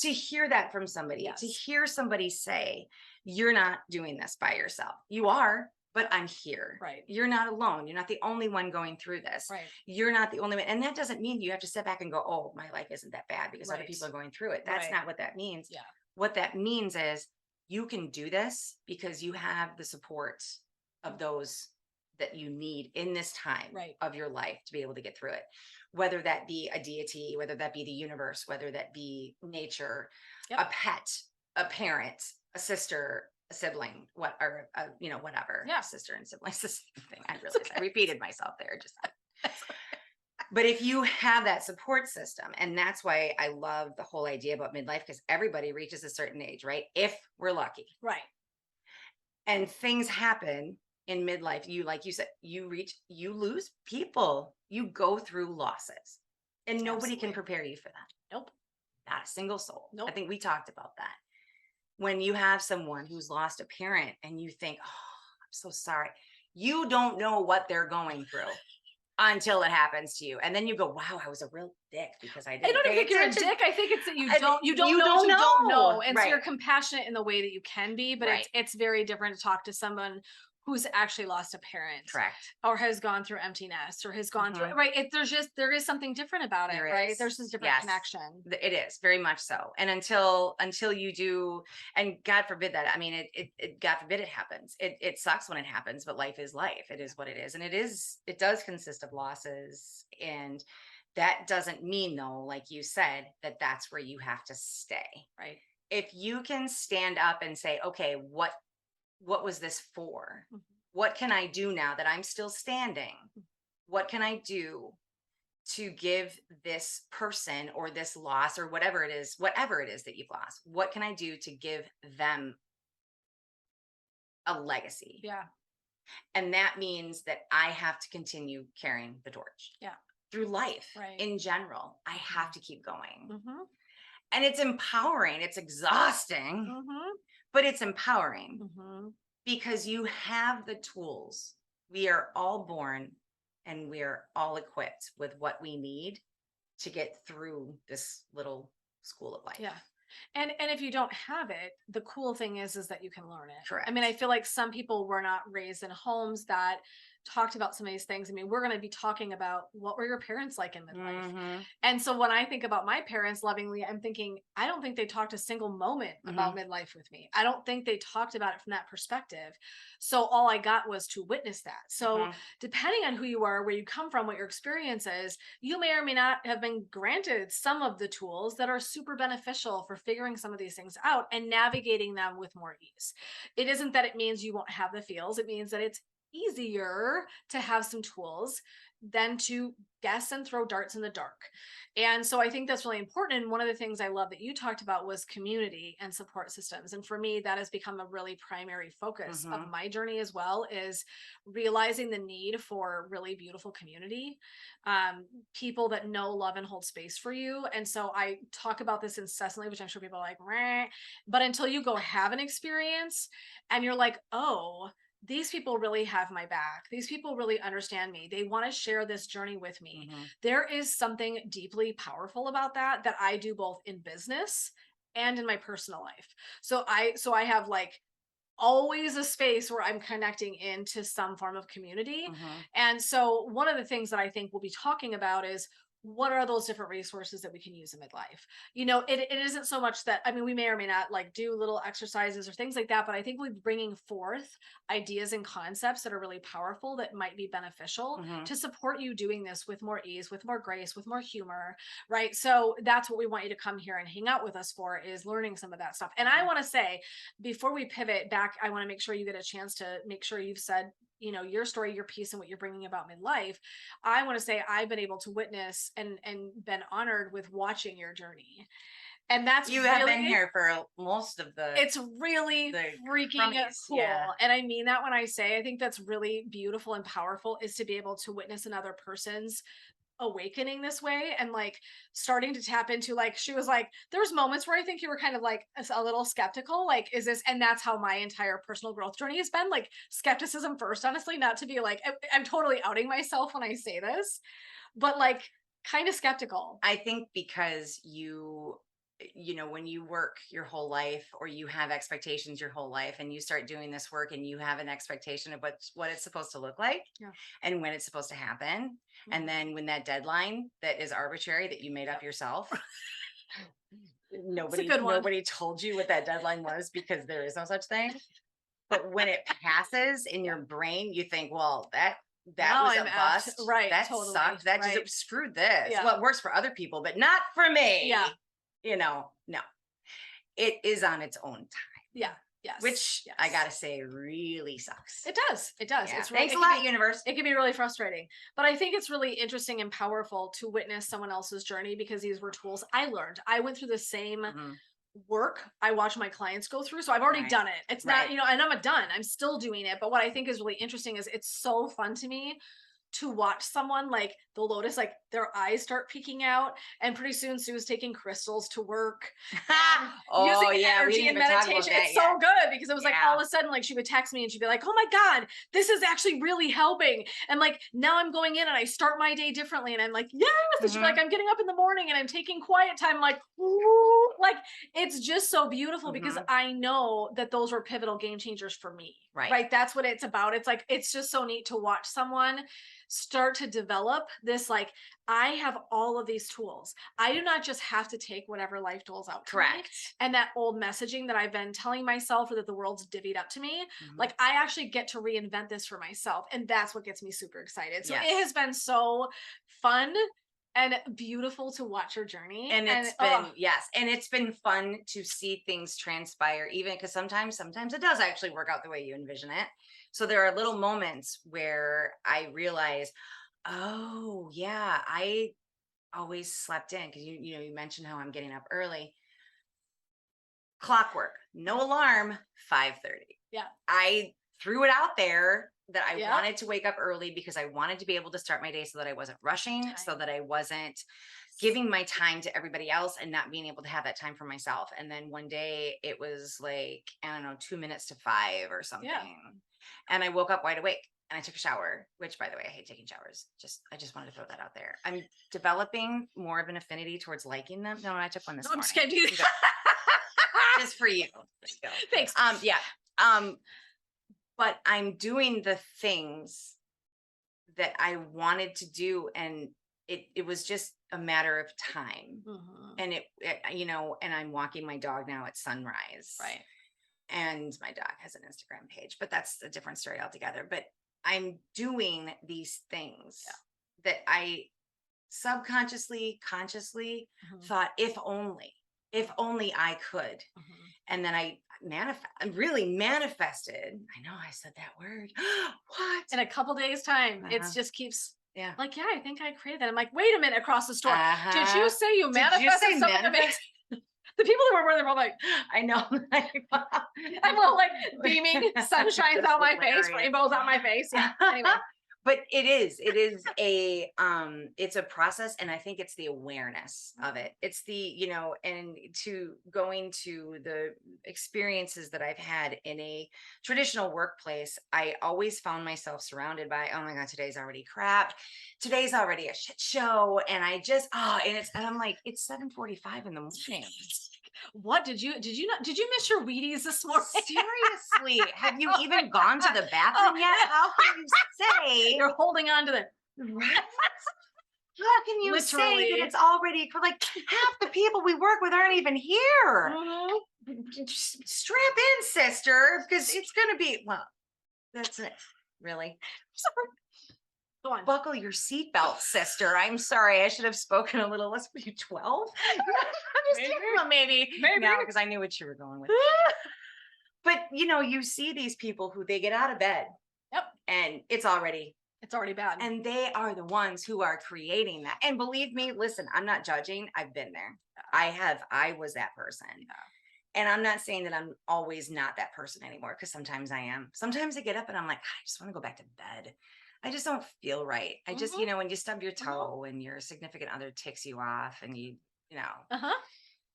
to hear that from somebody, to hear somebody say, you're not doing this by yourself. You are, but I'm here. Right. You're not alone. You're not the only one going through this. Right. You're not the only one. And that doesn't mean you have to step back and go, oh, my life isn't that bad because other people are going through it. That's not what that means. Yeah. What that means is you can do this because you have the support of those that you need in this time of your life to be able to get through it. Whether that be a deity, whether that be the universe, whether that be nature, a pet, a parent, a sister, a sibling, whatever. Sister and sibling, it's the same thing. I realized I repeated myself there. But if you have that support system, and that's why I love the whole idea about midlife, because everybody reaches a certain age, right? If we're lucky. Right. And things happen in midlife. Like you said, you lose people, you go through losses, and nobody can prepare you for that. Nope. Not a single soul. Nope. I think we talked about that. When you have someone who's lost a parent and you think, oh, I'm so sorry. You don't know what they're going through. until it happens to you. And then you go, wow, I was a real dick because I I didn't don't even pay think you're a attention. dick. I think it's that I think you don't you know what don't you don't know. know. And so Right. you're compassionate in the way that you can be, but Right. it's very different to talk to someone who's actually lost a parent Correct. or has gone through empty nest or has gone through Mhm. right. There is something different about it, There right? is. There's this different Yes. connection. It is very much so. And until you do, and God forbid that, I mean, God forbid it happens. It sucks when it happens, but life is life. It is what it is. And it does consist of losses. And that doesn't mean though, like you said, that that's where you have to stay. Right. If you can stand up and say, okay, what was this for? Mhm. What can I do now that I'm still standing? What can I do to give this person or this loss or whatever it is that you've lost? What can I do to give them a legacy? Yeah. And that means that I have to continue carrying the torch Yeah. through life Right. in general. I have to keep going. Mm-hmm. And it's empowering. It's exhausting, Mm-hmm. but it's empowering Mm-hmm. because you have the tools. We are all born and we are all equipped with what we need to get through this little school of life. Yeah. And if you don't have it, the cool thing is that you can learn it. Correct. I mean, I feel like some people were not raised in homes that talked about some of these things. I mean, we're going to be talking about what were your parents like in midlife. Mhm. And so when I think about my parents lovingly, I'm thinking, I don't think they talked a single moment about midlife with me. I don't think they talked about it from that perspective. So all I got was to witness that. So depending on who you are, where you come from, what your experience is, you may or may not have been granted some of the tools that are super beneficial for figuring some of these things out and navigating them with more ease. It isn't that it means you won't have the feels, it means that it's easier to have some tools than to guess and throw darts in the dark. And so I think that's really important. And one of the things I love that you talked about was community and support systems. And for me, that has become a really primary focus of my journey as well, is realizing the need for really beautiful community, people that know, love, and hold space for you. And so I talk about this incessantly, which I'm sure people are like, "Meh." But until you go have an experience and you're like, oh, these people really have my back. These people really understand me. They want to share this journey with me. There is something deeply powerful about that I do both in business and in my personal life. So I have like always a space where I'm connecting into some form of community. And so one of the things that I think we'll be talking about is, what are those different resources that we can use in midlife? You know, it isn't so much that, I mean, we may or may not like do little exercises or things like that, but I think we're bringing forth ideas and concepts that are really powerful that might be beneficial to support you doing this with more ease, with more grace, with more humor, right? So that's what we want you to come here and hang out with us for, is learning some of that stuff. And I want to say, before we pivot back, I want to make sure you get a chance to make sure you've said, you know, your story, your piece, and what you're bringing about midlife. I want to say I've been able to witness and been honored with watching your journey. And that's You really, have been here for most of it's really the freaking crummies, cool. yeah. And I mean that when I say, I think that's really beautiful and powerful, is to be able to witness another person's awakening this way and like starting to tap into, like, she was like, there was moments where I think you were kind of like a little skeptical, like, is this, and that's how my entire personal growth journey has been, like skepticism first, honestly, not to be like, I'm totally outing myself when I say this, but like kind of skeptical. I think because you know, when you work your whole life or you have expectations your whole life and you start doing this work and you have an expectation of what it's supposed to look like and when it's supposed to happen. And then when that deadline that is arbitrary that you made up yourself, nobody told you what that deadline was, because there is no such thing. But when it passes in your brain, you think, well, that Now was I'm a effed. bust. Right, That totally, sucked. That right. just screwed this. Yeah. Well, it works for other people, but not for me. Yeah. You know, no. It is on its own time. Yeah. Yes. Which I gotta say really sucks. It does. It does. Yeah. It's really, Thanks a lot, universe. It can be really frustrating, but I think it's really interesting and powerful to witness someone else's journey, because these were tools I learned. I went through the same work I watch my clients go through. So I've already done it. It's not, you know, and I'm done. I'm still doing it. But what I think is really interesting is it's so fun to me to watch someone like the lotus, like their eyes start peeking out. And pretty soon Sue's taking crystals to work and Oh using yeah, we energy didn't and even talk about meditation. that It's yet. so good because it was like all Yeah. of a sudden, like she would text me and she'd be like, oh my God, this is actually really helping. And like now I'm going in and I start my day differently. And I'm like, yes. And she'd be like, I'm getting up in the morning and I'm taking quiet time. I'm like, ooh, like it's just so beautiful because I know that those were pivotal game changers for me. Right. That's what it's about. It's like, it's just so neat to watch someone start to develop this, like, I have all of these tools. I do not just have to take whatever life doles out to me. And that old messaging that I've been telling myself or that the world's divvied up to me, like I actually get to reinvent this for myself. And that's what gets me super excited. So it has been so fun and beautiful to watch your journey. And it's been, yes. And it's been fun to see things transpire, even because sometimes it does actually work out the way you envision it. So there are little moments where I realize, oh yeah, I always slept in because you mentioned how I'm getting up early. Clockwork, no alarm, 5:30. Yeah. I threw it out there that I wanted to wake up early because I wanted to be able to start my day so that I wasn't rushing, so that I wasn't giving my time to everybody else and not being able to have that time for myself. And then one day it was like, I don't know, 2 minutes to 5 or something. And I woke up wide awake and I took a shower, which by the way, I hate taking showers. I just wanted to throw that out there. I'm developing more of an affinity towards liking them. No, I took one this morning. I'm just kidding. Just for you. Thanks. Yeah. But I'm doing the things that I wanted to do, and it was just a matter of time. And and I'm walking my dog now at sunrise. Right. And my dog has an Instagram page, but that's a different story altogether. But I'm doing these things that I subconsciously, consciously thought, if only I could. And then I really manifested. I know I said that word. What? In a couple days time, it just keeps like, I think I created that. I'm like, wait a minute, across the store. Did you say you manifested something amazing? The people that were there were like, I know. I'm all like beaming, sun shines out my face, rainbows on my face. Yeah. Anyway. But it is it's a process. And I think it's the awareness of it. It's the, and to going to the experiences that I've had in a traditional workplace, I always found myself surrounded by, oh my God, today's already crap. Today's already a shit show. And I just, and I'm like, it's 7:45 in the morning. What did you miss your Wheaties this morning? Seriously, have you even gone to the bathroom yet? How can you say you're holding on to the right? How can you say that it's already for like half the people we work with aren't even here? Strap in, sister, because it's gonna be that's it. Really? Go on. Buckle your seatbelt, sister. I'm sorry. I should have spoken a little less. Were you 12? Maybe. No, because I knew what you were going with. But you see these people who they get out of bed. Yep. And it's already bad. And they are the ones who are creating that. And believe me, listen, I'm not judging. I've been there. I was that person. And I'm not saying that I'm always not that person anymore, because sometimes I am. Sometimes I get up and I'm like, I just want to go back to bed. I just don't feel right. I just, when you stub your toe and your significant other ticks you off and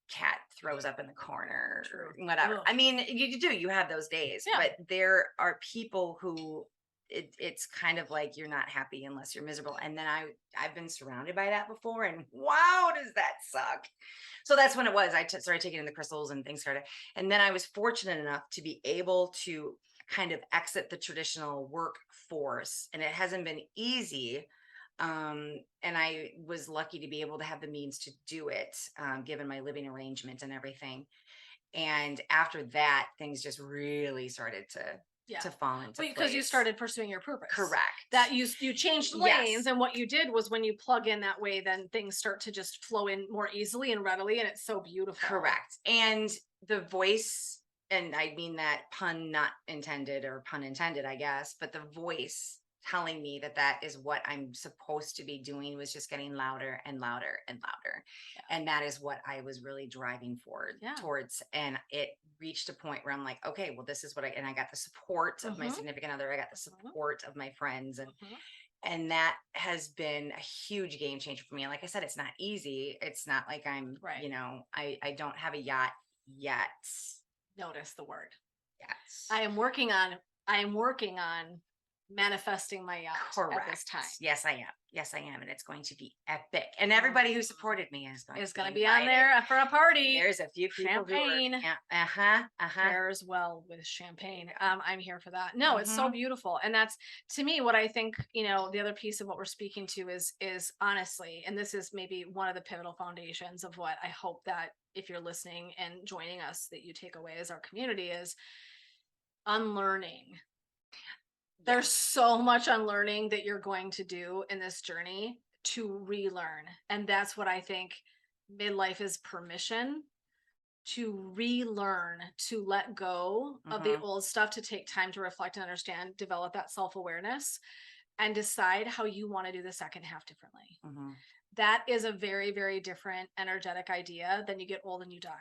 cat throws up in the corner or whatever. I mean, you have those days, but there are people who it's kind of like you're not happy unless you're miserable. And then I've been surrounded by that before, and wow, does that suck. So that's when it was. I started taking in the crystals and things started. And then I was fortunate enough to be able to kind of exit the traditional workforce, and it hasn't been easy. And I was lucky to be able to have the means to do it, given my living arrangement and everything. And after that, things just really started to fall into place. Because you started pursuing your purpose. Correct. That you changed lanes, and what you did was when you plug in that way, then things start to just flow in more easily and readily, and it's so beautiful. Correct. And the voice, and I mean that pun not intended, or pun intended, I guess, but the voice telling me that is what I'm supposed to be doing was just getting louder and louder and louder. And that is what I was really driving towards. And it reached a point where I'm like, okay, well, this is what and I got the support of my significant other. I got the support of my friends, And that has been a huge game changer for me. And like I said, it's not easy. It's not like I'm, Right. you know, I don't have a yacht yet. Notice the word. Yes. I am working on manifesting my yacht Correct. at this time. Yes, I am. Yes, I am. And it's going to be epic. And everybody who supported me is going to be on there for a party. There's a few people champagne. Who are, Pairs well with champagne. I'm here for that. No, it's so beautiful. And that's, to me, what I think, you know, the other piece of what we're speaking to is honestly, and this is maybe one of the pivotal foundations of what I hope that if you're listening and joining us, that you take away as our community is unlearning. There's so much unlearning that you're going to do in this journey to relearn. And that's what I think midlife is: permission to relearn, to let go of the old stuff, to take time to reflect and understand, develop that self-awareness, and decide how you want to do the second half differently. That is a very, very different energetic idea than you get old and you die.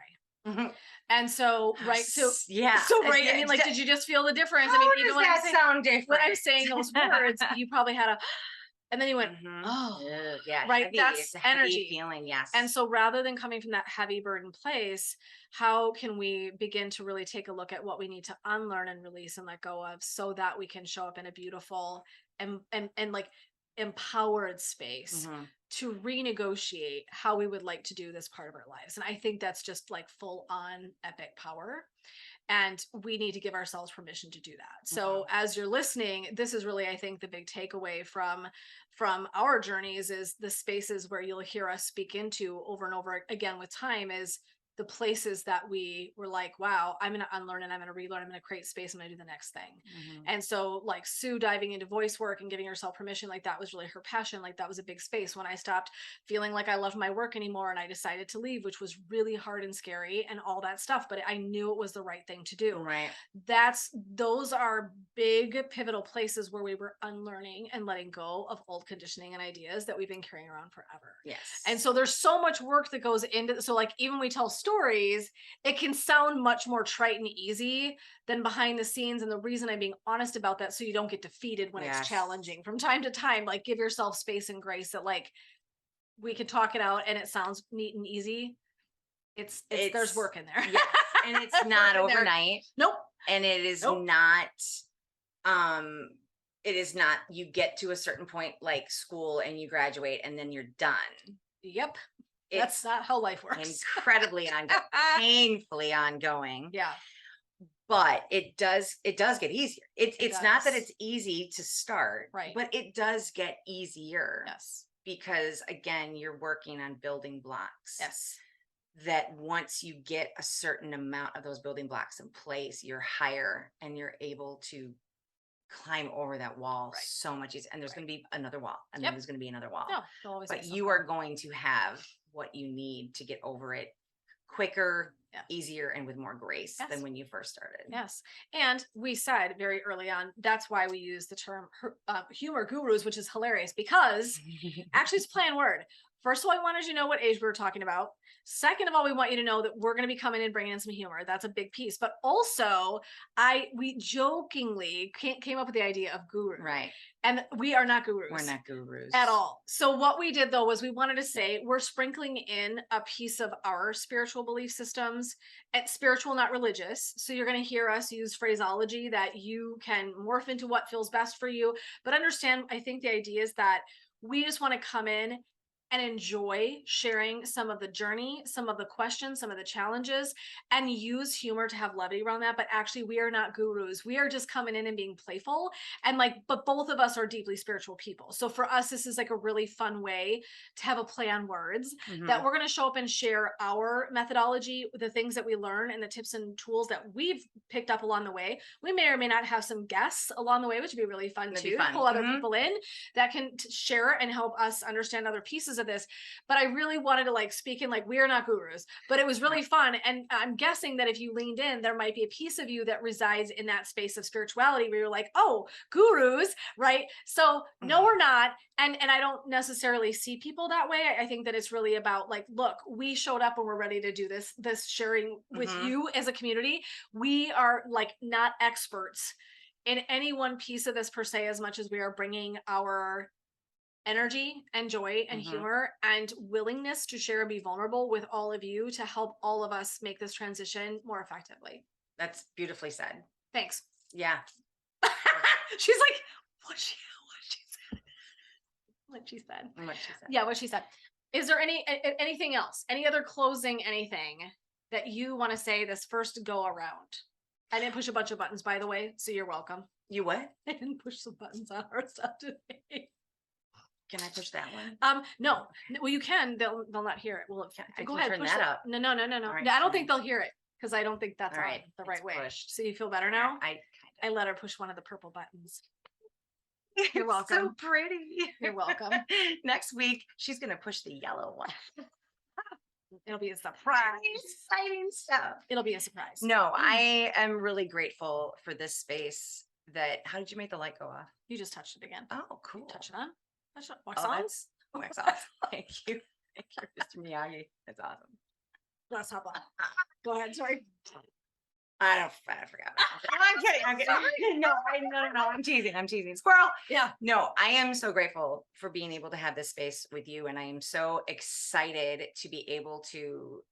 And so, right. So, right. I mean, like, did you just feel the difference? How I mean, does even when that sound different? when I'm saying those words, you probably had a, and then you went, oh, yeah, right. Heavy. That's It's a energy heavy feeling. Yes. And so rather than coming from that heavy burden place, how can we begin to really take a look at what we need to unlearn and release and let go of, so that we can show up in a beautiful and like empowered space to renegotiate how we would like to do this part of our lives. And I think that's just like full on epic power. And we need to give ourselves permission to do that. So as you're listening, this is really, I think, the big takeaway from our journeys is the spaces where you'll hear us speak into over and over again with time is the places that we were like, wow, I'm going to unlearn and I'm going to relearn. I'm going to create space. I'm going to do the next thing. And so like Sue diving into voice work and giving herself permission, like that was really her passion. Like that was a big space when I stopped feeling like I loved my work anymore. And I decided to leave, which was really hard and scary and all that stuff. But I knew it was the right thing to do. Right. Those are big pivotal places where we were unlearning and letting go of old conditioning and ideas that we've been carrying around forever. Yes. And so there's so much work that goes into, so like even we tell stories, it can sound much more trite and easy than behind the scenes. And the reason I'm being honest about that, so you don't get defeated when it's challenging from time to time, like give yourself space and grace that like we can talk it out and it sounds neat and easy. It's there's work in there. Yes. And it's not overnight. Nope. And it is not, you get to a certain point like school and you graduate and then you're done. Yep. That's not how life works. Incredibly ongoing, painfully ongoing. Yeah. But it does get easier. It's not that it's easy to start, right? But it does get easier. Yes. Because again, you're working on building blocks. Yes. That once you get a certain amount of those building blocks in place, you're higher and you're able to climb over that wall so much easier. And there's going to be another wall, and then there's going to be another wall. No, but you are going to have what you need to get over it quicker, easier, and with more grace than when you first started. Yes. And we said very early on, that's why we use the term humor gurus, which is hilarious because actually it's a play on word. First of all, I wanted you to know what age we were talking about. Second of all, we want you to know that we're going to be coming in bringing in some humor. That's a big piece. But also, we jokingly came up with the idea of guru. Right. And we are not gurus. We're not gurus. At all. So what we did, though, was we wanted to say we're sprinkling in a piece of our spiritual belief systems. It's spiritual, not religious. So you're going to hear us use phraseology that you can morph into what feels best for you. But understand, I think the idea is that we just want to come in and enjoy sharing some of the journey, some of the questions, some of the challenges, and use humor to have levity around that. But actually, we are not gurus. We are just coming in and being playful. And but both of us are deeply spiritual people. So for us, this is like a really fun way to have a play on words that we're going to show up and share our methodology, the things that we learn and the tips and tools that we've picked up along the way. We may or may not have some guests along the way, which would be really fun too. Pull other people in that can share and help us understand other pieces of this. But I really wanted to speak in we are not gurus, but it was really fun. And I'm guessing that if you leaned in, there might be a piece of you that resides in that space of spirituality where you're like, oh, gurus, right? So no, we're not. And I don't necessarily see people that way. I think that it's really about look, we showed up and we're ready to do this sharing with you as a community. We are not experts in any one piece of this per se, as much as we are bringing our energy and joy and humor and willingness to share and be vulnerable with all of you to help all of us make this transition more effectively. That's beautifully said. Thanks. Yeah. She's like, what she said. What she said. What she said. Yeah, what she said. Is there anything else? Any other closing anything that you want to say this first go around? I didn't push a bunch of buttons, by the way, so you're welcome. You what? I didn't push some buttons on our stuff today. Can I push that one? No. Well, you can. They'll not hear it. Well, go ahead. Turn Push that up. No. Right, I don't think they'll hear it because I don't think that's all right. the right way. Pushed. So you feel better now? I let her push one of the purple buttons. You're welcome. So pretty. You're welcome. Next week, she's gonna push the yellow one. It'll be a surprise. Exciting stuff. It'll be a surprise. No, I am really grateful for this space. How did you make the light go off? You just touched it again. Oh, cool. Touch it on. Wax on. Wax off. Thank you. Thank you, Mr. Miyagi. That's awesome. Let's hop on. Go ahead. Sorry. I forgot. I'm kidding. No, I'm teasing. Squirrel. Yeah. No, I am so grateful for being able to have this space with you. And I am so excited to be able to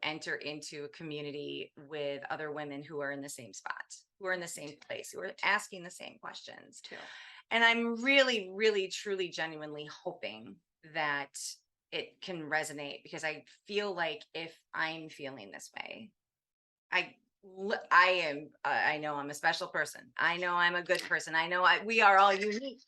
enter into a community with other women who are in the same spot, who are in the same place, who are asking the same questions too. And I'm really, really, truly, genuinely hoping that it can resonate, because I feel like if I'm feeling this way, I know I'm a special person. I know I'm a good person. I know we are all unique,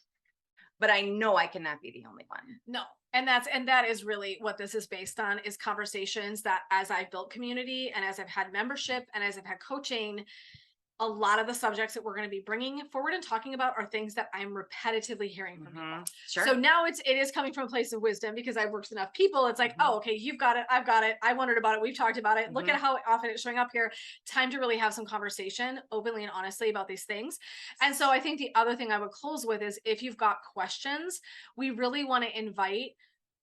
but I know I cannot be the only one. No. And that is really what this is based on, is conversations that, as I've built community and as I've had membership and as I've had coaching, a lot of the subjects that we're going to be bringing forward and talking about are things that I'm repetitively hearing from people. Sure. So now it is coming from a place of wisdom, because I've worked with enough people. It's like, oh, okay, you've got it. I've got it. I wondered about it. We've talked about it. Look at how often it's showing up here. Time to really have some conversation openly and honestly about these things. And so I think the other thing I would close with is, if you've got questions, we really want to invite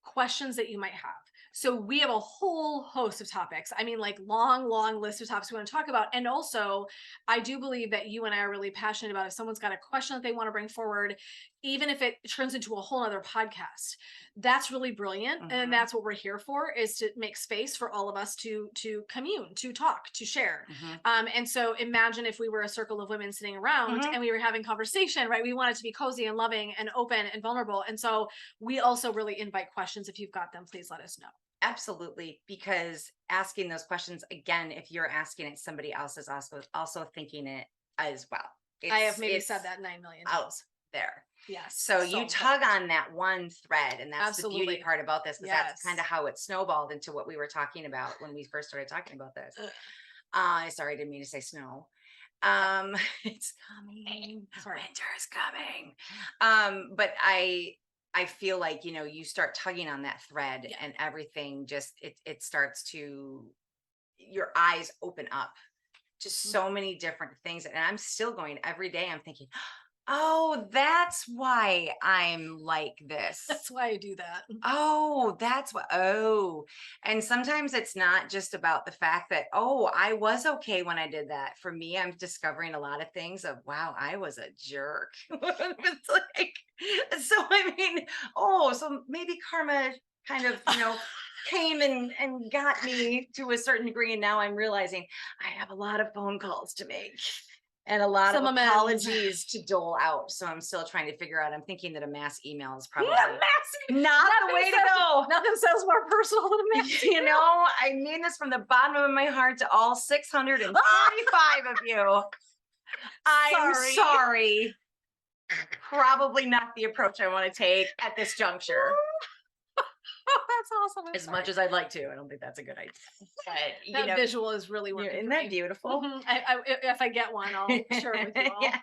questions that you might have. So we have a whole host of topics. I mean, like long list of topics we want to talk about. And also, I do believe that you and I are really passionate about, if someone's got a question that they want to bring forward, even if it turns into a whole other podcast, that's really brilliant. And that's what we're here for, is to make space for all of us to commune, to talk, to share. And so imagine if we were a circle of women sitting around and we were having conversation, right? We want it to be cozy and loving and open and vulnerable. And so we also really invite questions. If you've got them, please let us know. Absolutely. Because asking those questions, again, if you're asking it, somebody else is also thinking it as well. I have maybe said that 9 million times. There. Yes. So you tug on that one thread, and that's the beauty part about this, because that's kind of how it snowballed into what we were talking about when we first started talking about this. Sorry, I didn't mean to say snow. It's coming. Winter is coming. But I feel like, you start tugging on that thread and everything just, it starts to, your eyes open up to so many different things. And I'm still going every day. I'm thinking, oh, that's why I'm like this. That's why I do that. Oh, that's what. Oh, and sometimes it's not just about the fact that, oh, I was okay when I did that. For me, I'm discovering a lot of things of, wow, I was a jerk. It's like, so I mean, so maybe karma kind of, came and got me to a certain degree. And now I'm realizing I have a lot of phone calls to make. And a lot of apologies to dole out. So I'm still trying to figure out. I'm thinking that a mass email is probably not the way to go. Nothing sounds more personal than a mass email. I mean this from the bottom of my heart to all 645 of you. I'm sorry. Probably not the approach I want to take at this juncture. That's awesome. As much as I'd like to, I don't think that's a good idea. But that visual is really working. Isn't that beautiful? If I get one, I'll share it with you all. Yeah.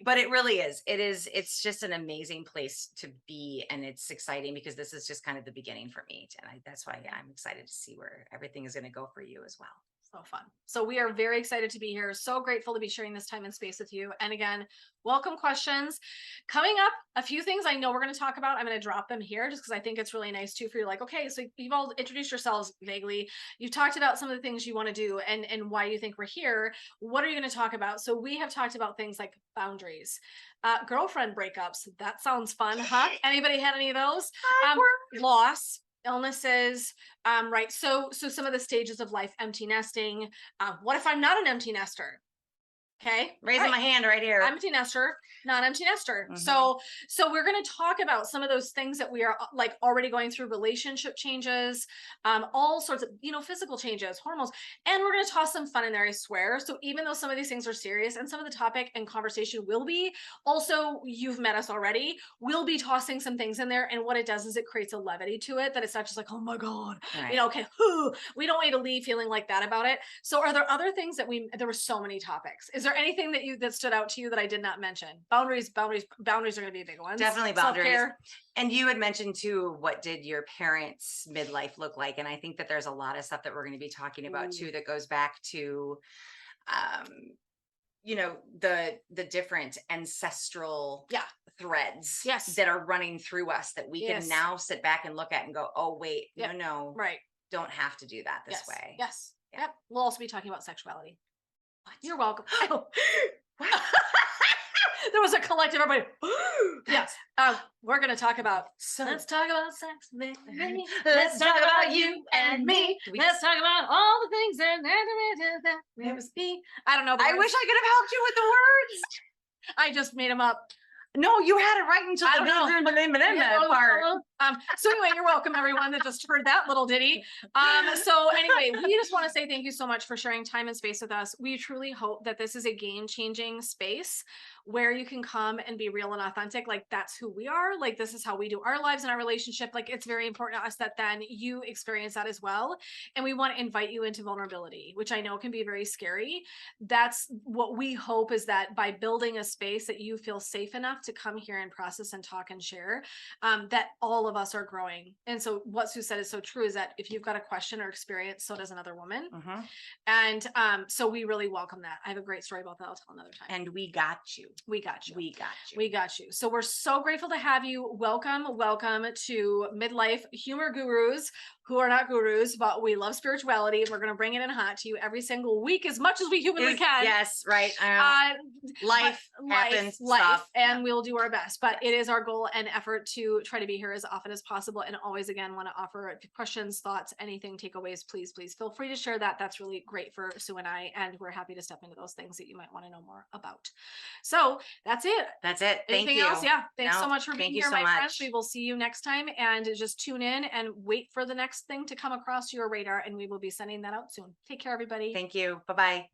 But it really is. It's just an amazing place to be, and it's exciting because this is just kind of the beginning for me, and that's why I'm excited to see where everything is going to go for you as well. So fun. So we are very excited to be here. So grateful to be sharing this time and space with you. And again, welcome questions. Coming up, a few things I know we're going to talk about. I'm going to drop them here just because I think it's really nice too for you. Like, okay, so you've all introduced yourselves vaguely. You've talked about some of the things you want to do and why you think we're here. What are you going to talk about? So we have talked about things like boundaries, girlfriend breakups. That sounds fun, huh? Anybody had any of those? Loss, illnesses, right? So some of the stages of life, empty nesting. What if I'm not an empty nester? Okay. Raising my hand right here. I'm empty nester, not empty nester. So we're going to talk about some of those things that we are like already going through, relationship changes, all sorts of, physical changes, hormones, and we're going to toss some fun in there, I swear. So even though some of these things are serious and some of the topic and conversation will be also, you've met us already, we'll be tossing some things in there. And what it does is it creates a levity to it that it's not just like, oh my God, right. Okay, we don't need to leave feeling like that about it. So are there other things that there were so many topics. Is there anything that stood out to you that I did not mention? Boundaries are going to be a big one. Definitely boundaries. Self-care. And you had mentioned too, what did your parents' midlife look like? And I think that there's a lot of stuff that we're going to be talking about too, that goes back to, the different ancestral threads that are running through us that we can now sit back and look at and go, oh, wait, no, right. Don't have to do that this way. Yes. Yep. We'll also be talking about sexuality. What? You're welcome. There was a collective everybody. Yes. We're going to talk about, let's talk about sex, baby. Let's talk about you and me. Let's talk about all the things that there was me. I don't know. I wish I could have helped you with the words. I just made them up. No, you had it right until the part. So anyway, you're welcome, everyone that just heard that little ditty. So anyway, we just want to say thank you so much for sharing time and space with us. We truly hope that this is a game-changing space where you can come and be real and authentic. Like, that's who we are. Like, this is how we do our lives and our relationship. Like, it's very important to us that then you experience that as well. And we want to invite you into vulnerability, which I know can be very scary. That's what we hope, is that by building a space that you feel safe enough to come here and process and talk and share, that all of us are growing. And so what Sue said is so true, is that if you've got a question or experience, so does another woman. And so we really welcome that. I have a great story about that. I'll tell another time. And we got you. We got you. We got you. We got you. So we're so grateful to have you. Welcome to Midlife Humor Gurus, who are not gurus, but we love spirituality. We're going to bring it in hot to you every single week as much as we humanly can. Yes, right. Life happens, and we'll do our best. But it is our goal and effort to try to be here as often as possible. And always, again, want to offer questions, thoughts, anything, takeaways, please feel free to share that. That's really great for Sue and I, and we're happy to step into those things that you might want to know more about. So that's it. That's it. Thank Anything you. else? Yeah. Thanks so much for being here, my friends. Much. We will see you next time, and just tune in and wait for the next thing to come across your radar, and we will be sending that out soon. Take care, everybody. Thank you. Bye-bye.